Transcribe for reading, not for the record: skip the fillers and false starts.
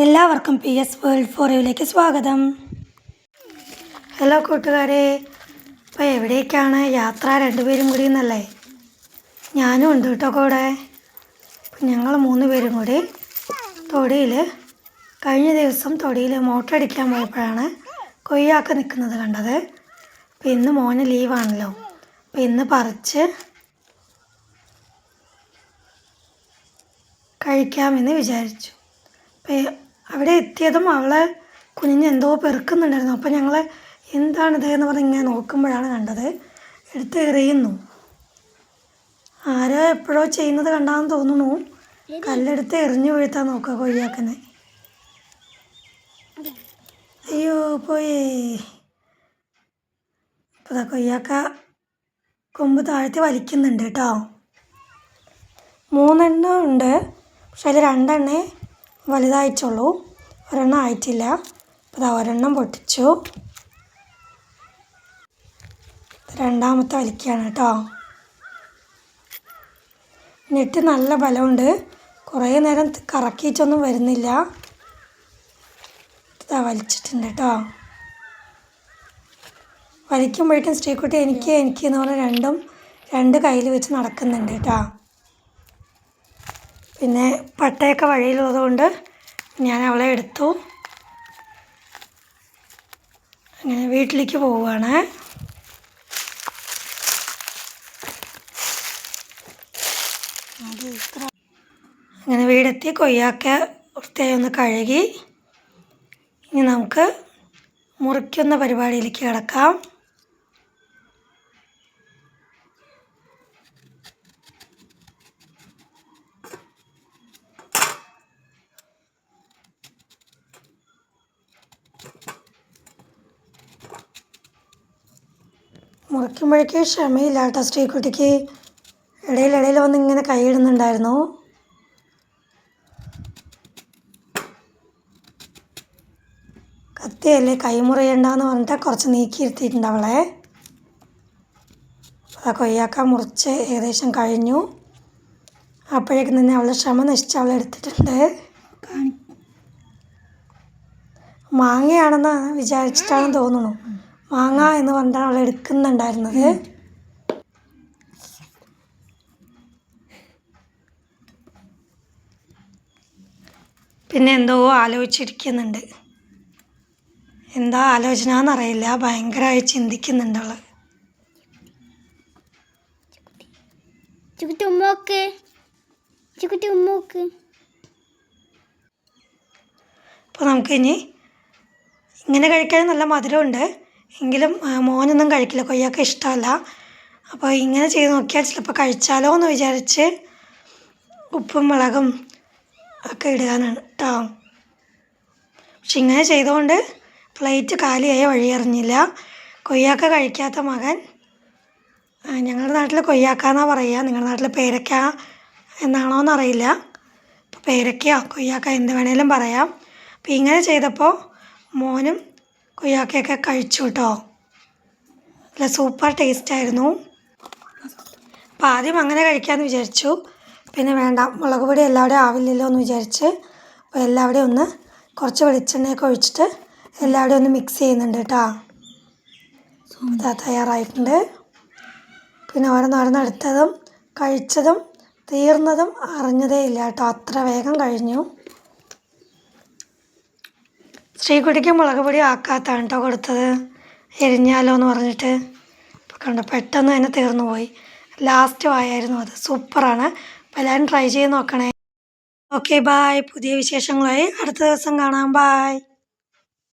എല്ലാവർക്കും PS world four യുവിലേക്ക് സ്വാഗതം. Hello കൂട്ടുകാരെ, അപ്പോൾ എവിടേക്കാണ് യാത്ര? രണ്ടുപേരും കൂടി എന്നല്ലേ? ഞാനും ഉണ്ട് കേട്ടോ കൂടെ. ഞങ്ങൾ 3 പേരും കൂടി കഴിഞ്ഞ ദിവസം തൊടിയിൽ മോട്ടർ അടിക്കാൻ പോയപ്പോഴാണ് കൊയ്യാക്ക നിൽക്കുന്നത് കണ്ടത്. അപ്പോൾ ഇന്ന് മോന് ലീവാണല്ലോ, അപ്പോൾ ഇന്ന് പറിച്ച് കഴിക്കാമെന്ന് വിചാരിച്ചു. അപ്പോൾ അവിടെ എത്തിയതും അവളെ കുഞ്ഞെന്തോ പെറുക്കുന്നുണ്ടായിരുന്നു. അപ്പോൾ ഞങ്ങൾ എന്താണിത് എന്ന് പറഞ്ഞ് ഇങ്ങനെ നോക്കുമ്പോഴാണ് കണ്ടത്. എടുത്ത് എറിയുന്നു. ആരോ എപ്പോഴോ ചെയ്യുന്നത് കണ്ടാന്ന് തോന്നുന്നു. കല്ലെടുത്ത് എറിഞ്ഞു വീഴ്ത്താൻ നോക്കുക കൊയ്യാക്കനെ. അയ്യോ പോയേ. അപ്പോൾ കൊയ്യാക്ക കൊമ്പ് താഴ്ത്തി വലിക്കുന്നുണ്ട് കേട്ടോ. 3 എണ്ണം ഉണ്ട്, പക്ഷെ അതിൽ 2 എണ്ണേ വലുതായിട്ടുള്ളൂ, ഒരെണ്ണം ആയിട്ടില്ല. അപ്പോൾ ഒരെണ്ണം പൊട്ടിച്ചു, രണ്ടാമത്തെ വലിക്കുകയാണ് കേട്ടോ. നെറ്റ് നല്ല ബലമുണ്ട്, കുറേ നേരം കറക്കിയിട്ടൊന്നും വരുന്നില്ല. വലിച്ചിട്ടുണ്ട് കേട്ടോ. വലിക്കുമ്പോഴേക്കും ശ്രീകുട്ടി എനിക്ക് എന്ന് പറഞ്ഞ് രണ്ട് കയ്യിൽ വെച്ച് നടക്കുന്നുണ്ട് കേട്ടോ. പിന്നെ പട്ടയൊക്കെ വഴിയിലുള്ളതുകൊണ്ട് ഞാൻ അവളെ എടുത്തു. അങ്ങനെ വീട്ടിലേക്ക് പോവുകയാണ്. അങ്ങനെ വീടെത്തി കൊയ്യാക്ക വൃത്തിയായി ഒന്ന് കഴുകി ഇനി നമുക്ക് മുറിക്കുന്ന പരിപാടിയിലേക്ക് കിടക്കാം. മുറിക്കുമ്പോഴേക്ക് ക്ഷമയില്ല കേട്ടോ ശ്രീകുട്ടിക്ക്. ഇടയിൽ വന്ന് ഇങ്ങനെ കൈയിടുന്നുണ്ടായിരുന്നു. കത്തിയല്ലേ, കൈ മുറിയണ്ടെന്ന് പറഞ്ഞിട്ട് കുറച്ച് നീക്കിയിരുത്തിയിട്ടുണ്ട് അവളെ. കൊയ്യാക്ക മുറിച്ച് ഏകദേശം കഴിഞ്ഞു. അപ്പോഴേക്കും തന്നെ അവളുടെ ക്ഷമ നശിച്ച് അവളെ എടുത്തിട്ടുണ്ട്. മാങ്ങയാണെന്ന് വിചാരിച്ചിട്ടാണെന്ന് തോന്നുന്നു. മാങ്ങ എന്ന് പറഞ്ഞിട്ടാണ് അവൾ എടുക്കുന്നുണ്ടായിരുന്നത്. പിന്നെ എന്തോ ആലോചിച്ചിരിക്കുന്നുണ്ട്. എന്താ ആലോചന എന്നറിയില്ല, ഭയങ്കരമായി ചിന്തിക്കുന്നുണ്ട് അവൾ. അപ്പോൾ നമുക്കിനി ഇങ്ങനെ കഴിക്കാൻ നല്ല മധുരമുണ്ട്, എങ്കിലും മോനൊന്നും കഴിക്കില്ല, കൊയ്യാക്ക ഇഷ്ടമല്ല. അപ്പോൾ ഇങ്ങനെ ചെയ്ത് നോക്കിയാൽ ചിലപ്പോൾ കഴിച്ചാലോ എന്ന് വിചാരിച്ച് ഉപ്പും മുളകും ഒക്കെ ഇടുകയാണ് കേട്ടോ. പക്ഷെ ഇങ്ങനെ ചെയ്തുകൊണ്ട് പ്ലേറ്റ് കാലിയായ വഴി അറിഞ്ഞില്ല. കൊയ്യാക്ക കഴിക്കാത്ത മകൻ, ഞങ്ങളുടെ നാട്ടിൽ കൊയ്യാക്ക എന്നാണ് പറയുക, നിങ്ങളുടെ നാട്ടിൽ പേരക്ക എന്നാണോ എന്നറിയില്ല. അപ്പോൾ പേരക്കയോ കൊയ്യാക്ക എന്ത് വേണേലും പറയാം. അപ്പോൾ ഇങ്ങനെ ചെയ്തപ്പോൾ മോനും കൊയ്യാക്കയൊക്കെ കഴിച്ചു കേട്ടോ. നല്ല സൂപ്പർ ടേസ്റ്റായിരുന്നു. അപ്പോൾ ആദ്യം അങ്ങനെ കഴിക്കാമെന്ന് വിചാരിച്ചു, പിന്നെ വേണ്ട, മുളക് പൊടി എല്ലാവിടെയും ആവില്ലല്ലോ എന്ന് വിചാരിച്ച് അപ്പോൾ എല്ലാവിടെയും ഒന്ന് കുറച്ച് വെളിച്ചെണ്ണയൊക്കെ ഒഴിച്ചിട്ട് എല്ലാവിടെയും ഒന്ന് മിക്സ് ചെയ്യുന്നുണ്ട് കേട്ടോ. ഇതാ തയ്യാറായിട്ടുണ്ട്. പിന്നെ ഓരോന്നോരോന്ന് എടുത്തതും കഴിച്ചതും തീർന്നതും അറിഞ്ഞതേ ഇല്ല കേട്ടോ, അത്ര വേഗം കഴിഞ്ഞു. ശ്രീകുട്ടിക്ക് മുളക് പൊടി ആക്കാത്താണ് കേട്ടോ കൊടുത്തത്, എരിഞ്ഞാലോ എന്ന് പറഞ്ഞിട്ട്. അപ്പോൾ കണ്ടോ, പെട്ടെന്ന് തന്നെ തീർന്നു പോയി. ലാസ്റ്റ് ആയായിരുന്നു അത്. സൂപ്പറാണ്. അപ്പോൾ എല്ലാവരും ട്രൈ ചെയ്ത് നോക്കണേ. Okay, bye. പുതിയ വിശേഷങ്ങളായി അടുത്ത ദിവസം കാണാം. ബായ്.